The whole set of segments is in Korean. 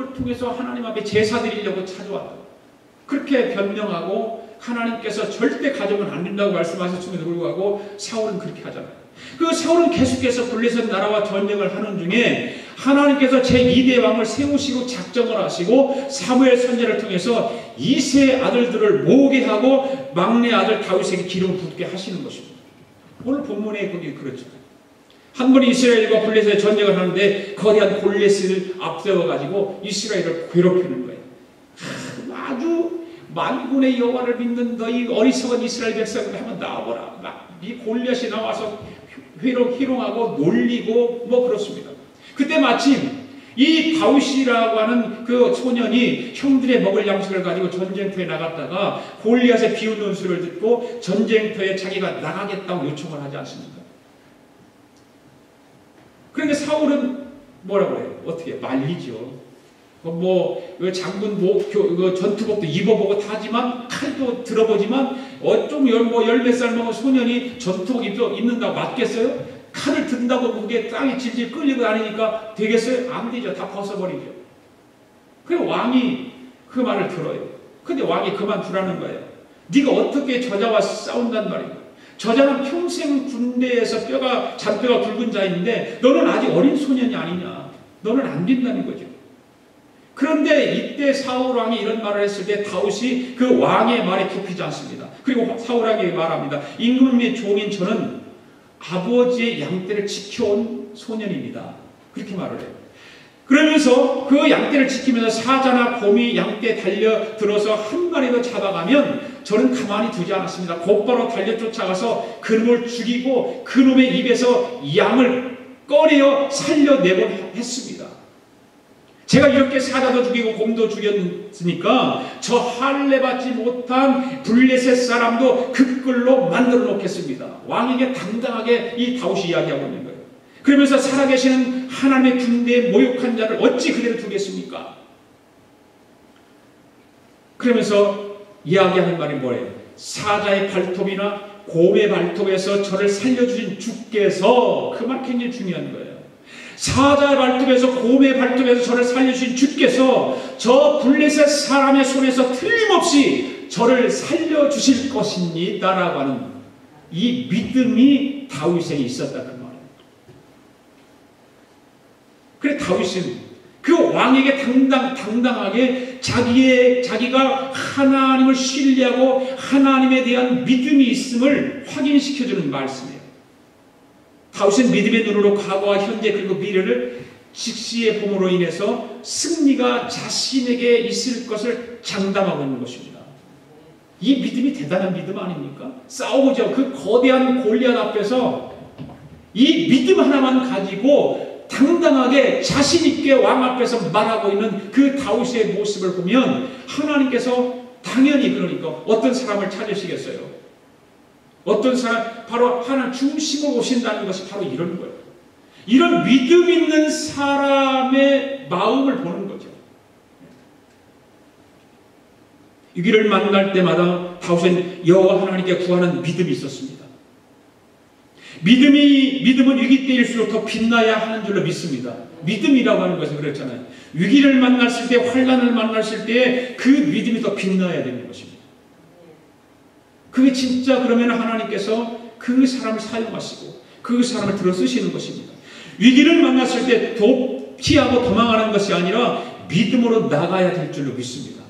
이걸 통해서 하나님 앞에 제사 드리려고 찾아왔다. 그렇게 변명하고 하나님께서 절대 가져오면 안 된다고 말씀하셨음에도 불구하고 사울은 그렇게 하잖아요. 그 사울은 계속해서 블레셋 나라와 전쟁을 하는 중에 하나님께서 제2대 왕을 세우시고 작정을 하시고 사무엘 선지자를 통해서 2세 아들들을 모으게 하고 막내 아들 다윗에게 기름을 붓게 하시는 것입니다. 오늘 본문에 거기 그렇죠. 한 번이 이스라엘과 블레셋 전쟁을 하는데 거대한 골리앗을 앞세워가지고 이스라엘을 괴롭히는 거예요. 아주 만군의 여호와를 믿는 너희 어리석은 이스라엘 백성들 한번 나와보라. 이 골리앗이 나와서 희롱하고 놀리고 뭐 그렇습니다. 그때 마침 이 다윗이라고 하는 그 소년이 형들의 먹을 양식을 가지고 전쟁터에 나갔다가 골리앗의 비웃는 소리를 듣고 전쟁터에 자기가 나가겠다고 요청을 하지 않습니까? 그런데 사울은 뭐라고 해요? 어떻게 말리죠. 장군 전투복도 입어보고 타지만 칼도 들어보지만 좀 열몇 살 먹은 소년이 전투복 입는다고 맞겠어요? 칼을 든다고 그게 땅에 질질 끌리고 다니니까 되겠어요? 안 되죠. 다 벗어버리죠. 그래서 왕이 그 말을 들어요. 근데 왕이 그만두라는 거예요. 네가 어떻게 저자와 싸운단 말이야. 저자는 평생 군대에서 잔뼈가 굵은 자인데 너는 아직 어린 소년이 아니냐. 너는 안 된다는 거죠. 그런데 이때 사울 왕이 이런 말을 했을 때 다윗이 그 왕의 말에 굽히지 않습니다. 그리고 사울 왕이 말합니다. 임금 및 종인 저는 아버지의 양떼를 지켜온 소년입니다. 그렇게 말을 해요. 그러면서 그 양떼를 지키면서 사자나 곰이 양떼에 달려들어서 한 마리도 잡아가면 저는 가만히 두지 않았습니다. 곧바로 달려 쫓아가서 그놈을 죽이고 그놈의 입에서 양을 꺼내어 살려내곤 했습니다. 제가 이렇게 사자도 죽이고 곰도 죽였으니까 저 할례받지 못한 블레셋 사람도 그 꼴로 만들어 놓겠습니다. 왕에게 당당하게 이 다윗이 이야기하고 있는 거예요. 그러면서 살아계시는 하나님의 군대에 모욕한 자를 어찌 그대로 두겠습니까? 그러면서 이야기하는 말이 뭐예요? 사자의 발톱이나 곰의 발톱에서 저를 살려주신 주께서, 그 말 굉장히 중요한 거예요. 사자의 발톱에서 곰의 발톱에서 저를 살려주신 주께서 저 블레셋 사람의 손에서 틀림없이 저를 살려주실 것입니다 라고 하는 이 믿음이 다윗에게 있었다 그 말이에요. 그래 다윗은 그 왕에게 당당하게 자기가 하나님을 신뢰하고 하나님에 대한 믿음이 있음을 확인시켜주는 말씀이에요. 다윗은 믿음의 눈으로 과거와 현재 그리고 미래를 직시의 봄으로 인해서 승리가 자신에게 있을 것을 장담하고 있는 것입니다. 이 믿음이 대단한 믿음 아닙니까? 싸우죠. 그 거대한 골리앗 앞에서 이 믿음 하나만 가지고 당당하게 자신있게 왕 앞에서 말하고 있는 그 다윗의 모습을 보면 하나님께서 당연히 그러니까 어떤 사람을 찾으시겠어요? 어떤 사람, 바로 하나님 중심으로 오신다는 것이 바로 이런 거예요. 이런 믿음 있는 사람의 마음을 보는 거죠. 위기를 만날 때마다 다윗은 여호와 하나님께 구하는 믿음이 있었습니다. 믿음은 위기 때일수록 더 빛나야 하는 줄로 믿습니다. 믿음이라고 하는 것은 그렇잖아요. 위기를 만났을 때, 환난을 만났을 때 그 믿음이 더 빛나야 되는 것입니다. 그게 진짜 그러면 하나님께서 그 사람을 사용하시고 그 사람을 들어 쓰시는 것입니다. 위기를 만났을 때 피하고 도망가는 것이 아니라 믿음으로 나가야 될 줄로 믿습니다.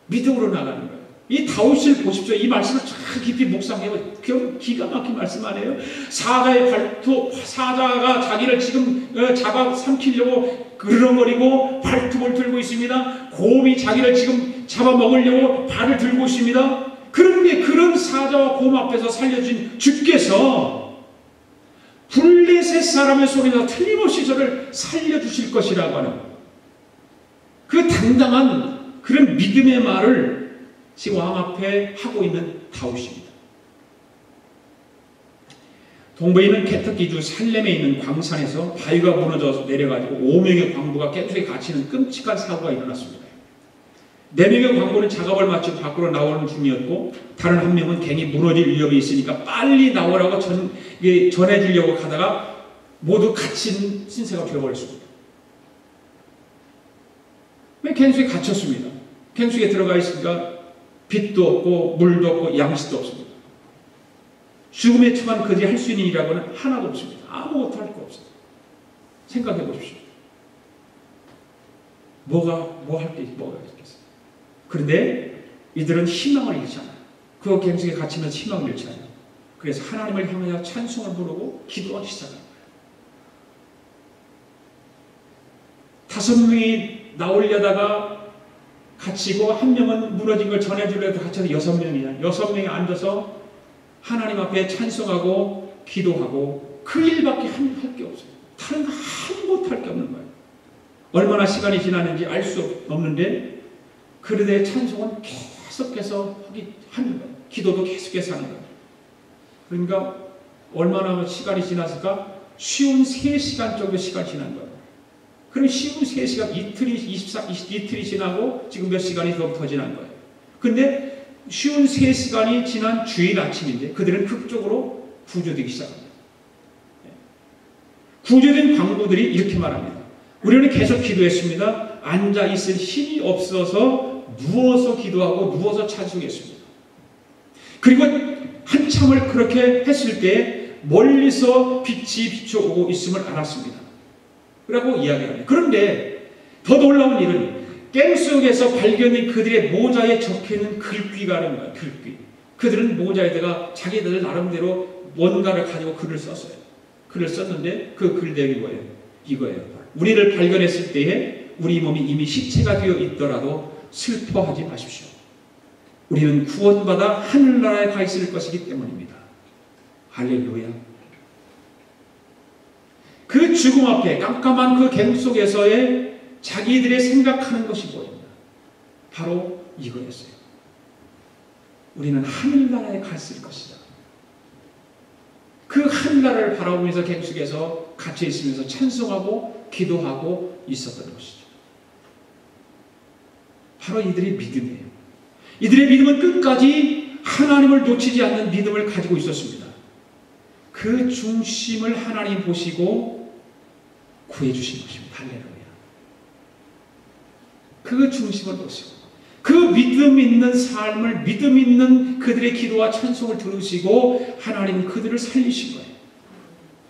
믿음으로 나가는 거예요. 이 다윗을 보십시오. 이 말씀을 참 깊이 묵상해요. 기가 막힌 말씀 아니에요? 사자가 자기를 지금 잡아삼키려고 그르렁거리고 발톱을 들고 있습니다. 곰이 자기를 지금 잡아먹으려고 발을 들고 있습니다. 그런데 그런 사자와 곰 앞에서 살려준 주께서 블레셋 사람의 손에서 틀림없이 저를 살려주실 것이라고 하는 그 당당한 그런 믿음의 말을 지금 왕 앞에 하고 있는 다윗입니다. 동부에 있는 켄터키주 살렘에 있는 광산에서 바위가 무너져서 내려가지고 5명의 광부가 깨끗하게 갇히는 끔찍한 사고가 일어났습니다. 4명의 광부는 작업을 마치고 밖으로 나오는 중이었고 다른 한 명은 갱이 무너질 위협이 있으니까 빨리 나오라고 전해주려고 가다가 모두 갇힌 신세가 되어버렸습니다. 왜 갱숙에 갇혔습니다. 갱숙에 들어가 있으니까 빛도 없고 물도 없고 양식도 없습니다. 죽음에 처한 그들이 할 수 있는 일이라고는 하나도 없습니다. 아무것도 할 거 없어요. 생각해 보십시오. 뭐 할 게 뭐가 있겠어요. 그런데 이들은 희망을 잃지 않아요. 그 갱숙에 갇히면서 희망을 잃지 않아요. 그래서 하나님을 향하여 찬송을 부르고 기도하기 시작합니다. 5명이 나오려다가 갇히고 1명은 무너진 걸 전해주려고 갇혀서 6명이야. 6명이 앉아서 하나님 앞에 찬송하고 기도하고 그 일밖에 할 게 없어요. 다른 거 아무것도 할 게 없는 거예요. 얼마나 시간이 지났는지 알 수 없는데 그들의 찬송은 계속해서 하는 거예요. 기도도 계속해서 하는 거예요. 그러니까 얼마나 시간이 지났을까? 쉬운 3시간 정도 시간이 지난 거예요. 그럼 쉬운 3시간, 이틀이 지나고 지금 몇 시간이 더 지난 거예요. 근데 쉬운 3시간이 지난 주일 아침인데 그들은 극적으로 구조되기 시작합니다. 구조된 광부들이 이렇게 말합니다. 우리는 계속 기도했습니다. 앉아있을 힘이 없어서 누워서 기도하고 누워서 찬송했습니다. 그리고 한참을 그렇게 했을 때 멀리서 빛이 비춰오고 있음을 알았습니다. 라고 이야기합니다. 그런데 더 놀라운 일은 깸 속에서 발견된 그들의 모자에 적혀있는 글귀가 있는 거예요. 글귀. 그들은 모자에다가 자기들 나름대로 뭔가를 가지고 글을 썼어요. 글을 썼는데 그 글 내용이 뭐예요? 이거예요. 우리를 발견했을 때에 우리 몸이 이미 시체가 되어 있더라도 슬퍼하지 마십시오. 우리는 구원받아 하늘나라에 가 있을 것이기 때문입니다. 할렐루야. 그 죽음 앞에 깜깜한 그 갱 속에서의 자기들의 생각하는 것이 뭐입니까? 바로 이거였어요. 우리는 하늘나라에 갔을 것이다. 그 하늘나라를 바라보면서 갱 속에서 갇혀 있으면서 찬송하고 기도하고 있었던 것이죠. 바로 이들의 믿음이에요. 이들의 믿음은 끝까지 하나님을 놓치지 않는 믿음을 가지고 있었습니다. 그 중심을 하나님 보시고 구해주신 것입니다. 할렐루야. 그 중심을 보시고 그 믿음 있는 삶을 믿음 있는 그들의 기도와 찬송을 들으시고 하나님은 그들을 살리신 거예요.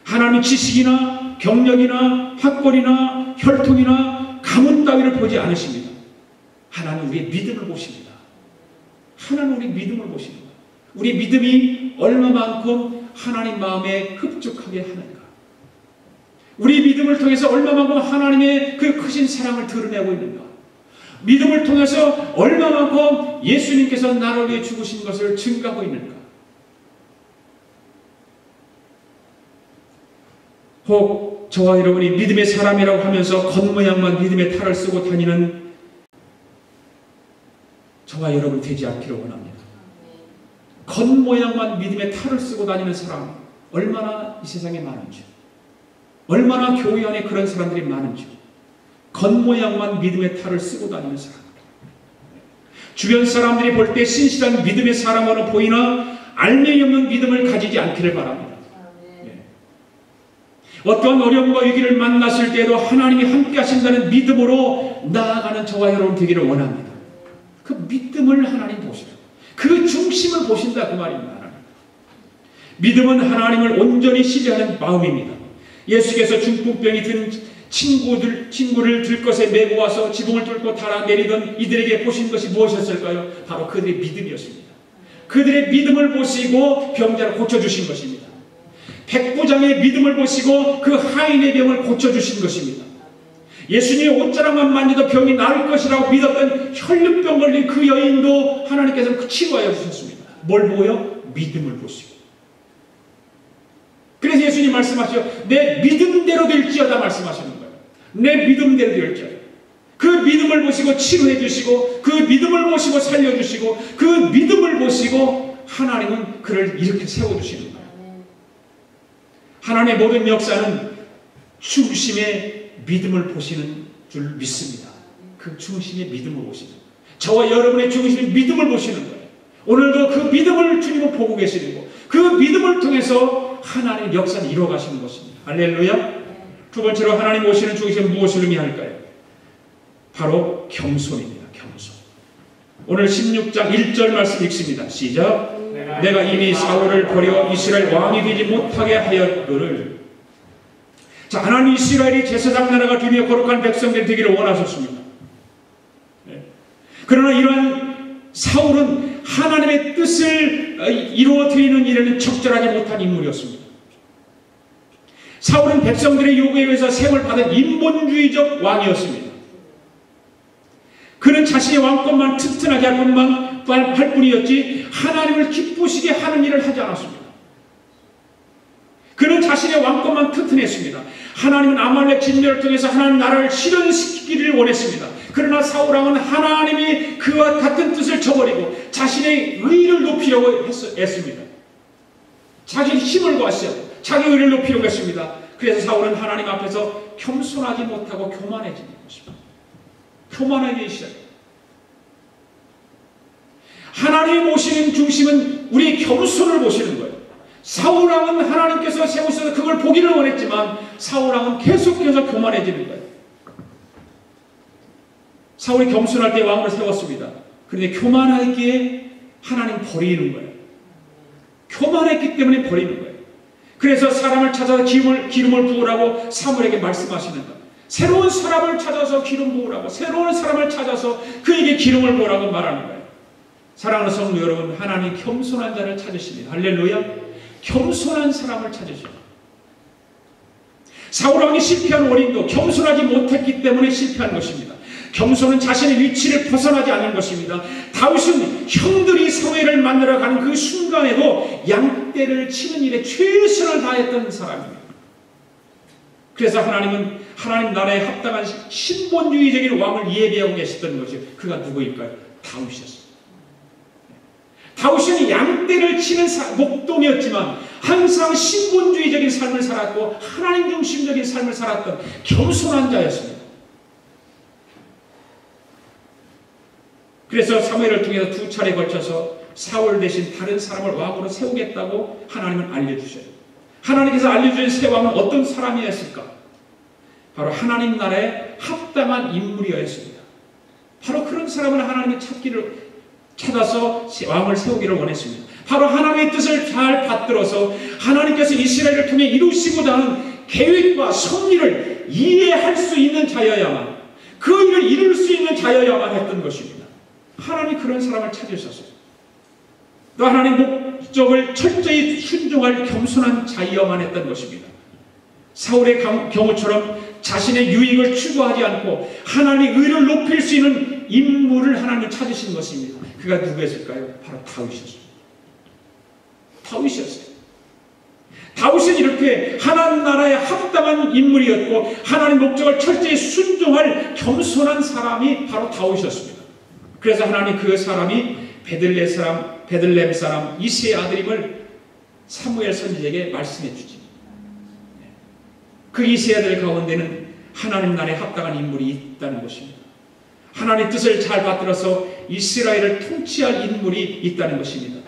하나님은 지식이나 경력이나 학벌이나 혈통이나 가문 따위를 보지 않으십니다. 하나님은 우리의 믿음을 보십니다. 하나님은 우리 믿음을 보시는 거예요. 우리 믿음이 얼마만큼 하나님 마음에 흡족하게 하는가. 우리 믿음을 통해서 얼마만큼 하나님의 그 크신 사랑을 드러내고 있는가. 믿음을 통해서 얼마만큼 예수님께서 나를 위해 죽으신 것을 증거하고 있는가. 혹 저와 여러분이 믿음의 사람이라고 하면서 겉모양만 믿음의 탈을 쓰고 다니는 저와 여러분 되지 않기를 원합니다. 겉모양만 믿음의 탈을 쓰고 다니는 사람 얼마나 이 세상에 많은지, 얼마나 교회 안에 그런 사람들이 많은지, 겉모양만 믿음의 탈을 쓰고 다니는 사람, 주변 사람들이 볼 때 신실한 믿음의 사람으로 보이나 알맹이 없는 믿음을 가지지 않기를 바랍니다. 어떠한 어려움과 위기를 만났을 때에도 하나님이 함께 하신다는 믿음으로 나아가는 저와 여러분 되기를 원합니다. 그 믿음을 하나님 보시고 그 중심을 보신다 그 말입니다. 믿음은 하나님을 온전히 신뢰하는 마음입니다. 예수께서 중풍병이 든 친구를 들것에 메고 와서 지붕을 뚫고 달아내리던 이들에게 보신 것이 무엇이었을까요? 바로 그들의 믿음이었습니다. 그들의 믿음을 보시고 병자를 고쳐주신 것입니다. 백부장의 믿음을 보시고 그 하인의 병을 고쳐주신 것입니다. 예수님의 옷자락만 만져도 병이 나을 것이라고 믿었던 혈류병 걸린 그 여인도 하나님께서 치료하여 주셨습니다. 뭘 보고요? 믿음을 보시고. 그래서 예수님 말씀하시죠. 내 믿음대로 될지어다 말씀하시는 거예요. 내 믿음대로 될지어다. 그 믿음을 보시고 치료해 주시고 그 믿음을 보시고 살려주시고 그 믿음을 보시고 하나님은 그를 이렇게 세워주시는 거예요. 하나님의 모든 역사는 중심의 믿음을 보시는 줄 믿습니다. 그 중심의 믿음을 보시는 거예요. 저와 여러분의 중심의 믿음을 보시는 거예요. 오늘도 그 믿음을 주님은 보고 계시는 거예요. 그 믿음을 통해서 하나님의 역사는 이루어가시는 것입니다. 할렐루야. 두 번째로 하나님 오시는 중심은 무엇을 의미할까요? 바로 겸손입니다. 겸손. 오늘 16장 1절 말씀 읽습니다. 시작. 내가 이미 사울을 버려 이스라엘 왕이 되지 못하게 하였거늘. 자, 하나님 이스라엘이 제사장 나라가 되며 거룩한 백성들이 되기를 원하셨습니다. 그러나 이러한 사울은 하나님의 뜻을 이루어 드리는 일에는 적절하지 못한 인물이었습니다. 사울은 백성들의 요구에 의해서 세움을 받은 인본주의적 왕이었습니다. 그는 자신의 왕권만 튼튼하게 할 뿐이었지 하나님을 기쁘시게 하는 일을 하지 않았습니다. 그는 자신의 왕권만 튼튼했습니다. 하나님은 아말렉 진멸을 통해서 하나님 나라를 실현시키기를 원했습니다. 그러나 사울왕은 하나님이 그와 같은 뜻을 저버리고 자신의 의를 높이려고 했습니다. 자기 힘을 과시하고 자기 의를 높이려고 했습니다. 그래서 사울은 하나님 앞에서 겸손하지 못하고 교만해지는 것입니다. 교만하기 시작합니다. 하나님이 모시는 중심은 우리의 겸손을 모시는 거예요. 사울왕은 하나님께서 세우셔서 그걸 보기를 원했지만 사울왕은 계속해서 교만해지는 거예요. 사울이 겸손할 때 왕으로 세웠습니다. 그런데 교만하기에 하나님 버리는 거예요. 교만했기 때문에 버리는 거예요. 그래서 사람을 찾아서 기름을 부으라고 사무엘에게 말씀하시는 거예요. 새로운 사람을 찾아서 기름 부으라고, 새로운 사람을 찾아서 그에게 기름을 부으라고 말하는 거예요. 사랑하는 성도 여러분, 하나님 겸손한 자를 찾으십니다. 할렐루야. 겸손한 사람을 찾으십니다. 사울왕이 실패한 원인도 겸손하지 못했기 때문에 실패한 것입니다. 겸손은 자신의 위치를 벗어나지 않는 것입니다. 다윗은 형들이 사무엘을 만나러 가는 그 순간에도 양떼를 치는 일에 최선을 다했던 사람입니다. 그래서 하나님은 하나님 나라에 합당한 신본주의적인 왕을 예비하고 계셨던 것이 그가 누구일까요? 다윗이었습니다. 다윗은 양떼를 치는 목동이었지만 항상 신본주의적인 삶을 살았고 하나님 중심적인 삶을 살았던 겸손한 자였습니다. 그래서 사무엘을 통해서 2차례에 걸쳐서 사울 대신 다른 사람을 왕으로 세우겠다고 하나님은 알려주셔요. 하나님께서 알려주신 새 왕은 어떤 사람이었을까? 바로 하나님 나라에 합당한 인물이었습니다. 바로 그런 사람을 하나님이 찾아서 왕을 세우기를 원했습니다. 바로 하나님의 뜻을 잘 받들어서 하나님께서 이스라엘을 통해 이루시고자 하는 계획과 섭리를 이해할 수 있는 자여야만, 그 일을 이룰 수 있는 자여야만 했던 것입니다. 하나님이 그런 사람을 찾으셨어요. 또 하나님 목적을 철저히 순종할 겸손한 자여야만 했던 것입니다. 사울의 경우처럼 자신의 유익을 추구하지 않고 하나님의 의를 높일 수 있는 인물을 하나님이 찾으신 것입니다. 그가 누구였을까요? 바로 다윗이었습니다. 다윗이었어요. 다윗은 이렇게 하나님 나라에 합당한 인물이었고 하나님 목적을 철저히 순종할 겸손한 사람이 바로 다윗이었습니다. 그래서 하나님 그 사람이 베들레헴 사람 이새의 아들임을 사무엘 선지자에게 말씀해 주지. 그 이새의 아들 가운데는 하나님 나라에 합당한 인물이 있다는 것입니다. 하나님의 뜻을 잘 받들어서 이스라엘을 통치할 인물이 있다는 것입니다.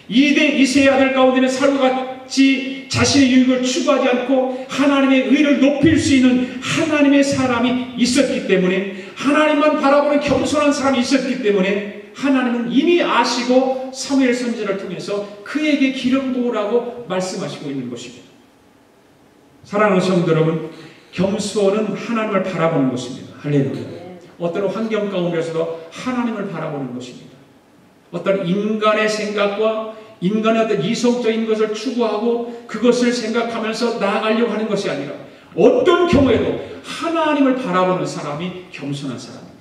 이새의 아들 가운데는 사울과 같이 자신의 유익을 추구하지 않고 하나님의 의를 높일 수 있는 하나님의 사람이 있었기 때문에, 하나님만 바라보는 겸손한 사람이 있었기 때문에 하나님은 이미 아시고 사무엘 선지자를 통해서 그에게 기름 부으라고 말씀하시고 있는 것입니다. 사랑하는 성도 여러분, 겸손은 하나님을 바라보는 것입니다. 할렐루야. 어떤 환경 가운데서도 하나님을 바라보는 것입니다. 어떤 인간의 생각과 인간의 어떤 이성적인 것을 추구하고 그것을 생각하면서 나아가려고 하는 것이 아니라 어떤 경우에도 하나님을 바라보는 사람이 겸손한 사람입니다.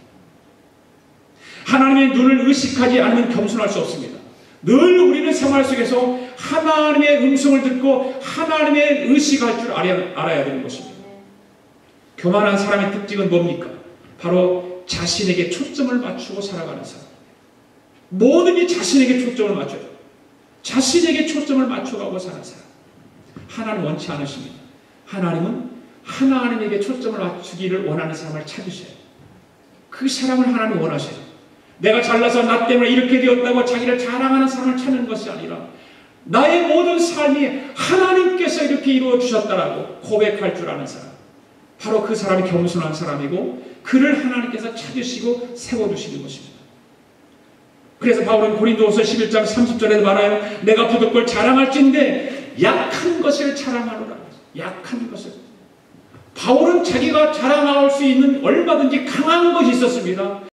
하나님의 눈을 의식하지 않으면 겸손할 수 없습니다. 늘 우리는 생활 속에서 하나님의 음성을 듣고 하나님의 의식할 줄 알아야 되는 것입니다. 교만한 사람의 특징은 뭡니까? 바로 자신에게 초점을 맞추고 살아가는 사람. 뭐든지 자신에게 초점을 맞춰요. 자신에게 초점을 맞춰가고 사는 사람. 하나님 원치 않으십니다. 하나님은 하나님에게 초점을 맞추기를 원하는 사람을 찾으셔요. 그 사람을 하나님 원하셔요. 내가 잘나서 나 때문에 이렇게 되었다고 자기를 자랑하는 사람을 찾는 것이 아니라 나의 모든 삶이 하나님께서 이렇게 이루어 주셨다라고 고백할 줄 아는 사람. 바로 그 사람이 겸손한 사람이고 그를 하나님께서 찾으시고 세워두시는 것입니다. 그래서 바울은 고린도후서 11장 30절에 말하여 내가 부득불 자랑할진대 약한 것을 자랑하노라. 약한 것을. 바울은 자기가 자랑할 수 있는 얼마든지 강한 것이 있었습니다.